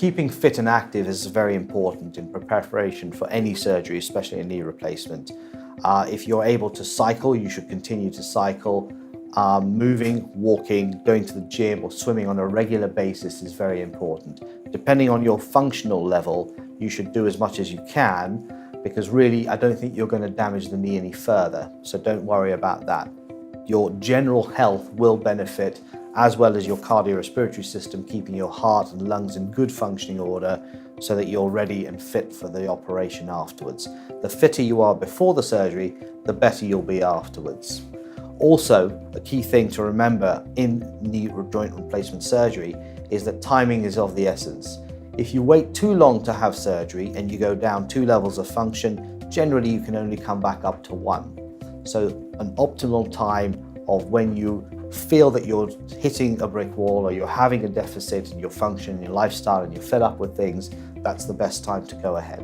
Keeping fit and active is very important in preparation for any surgery, especially a knee replacement. If you're able to cycle, you should continue to cycle. Moving, walking, going to the gym or swimming on a regular basis is very important. Depending on your functional level, you should do as much as you can, because really I don't think you're going to damage the knee any further, so don't worry about that. Your general health will benefit, as well as your cardiorespiratory system, keeping your heart and lungs in good functioning order so that you're ready and fit for the operation afterwards. The fitter you are before the surgery, the better you'll be afterwards. Also, a key thing to remember in knee joint replacement surgery is that timing is of the essence. If you wait too long to have surgery and you go down 2 levels of function, generally you can only come back up to 1. So an optimal time of when you feel that you're hitting a brick wall or you're having a deficit in your function, in your lifestyle, and you're fed up with things, that's the best time to go ahead.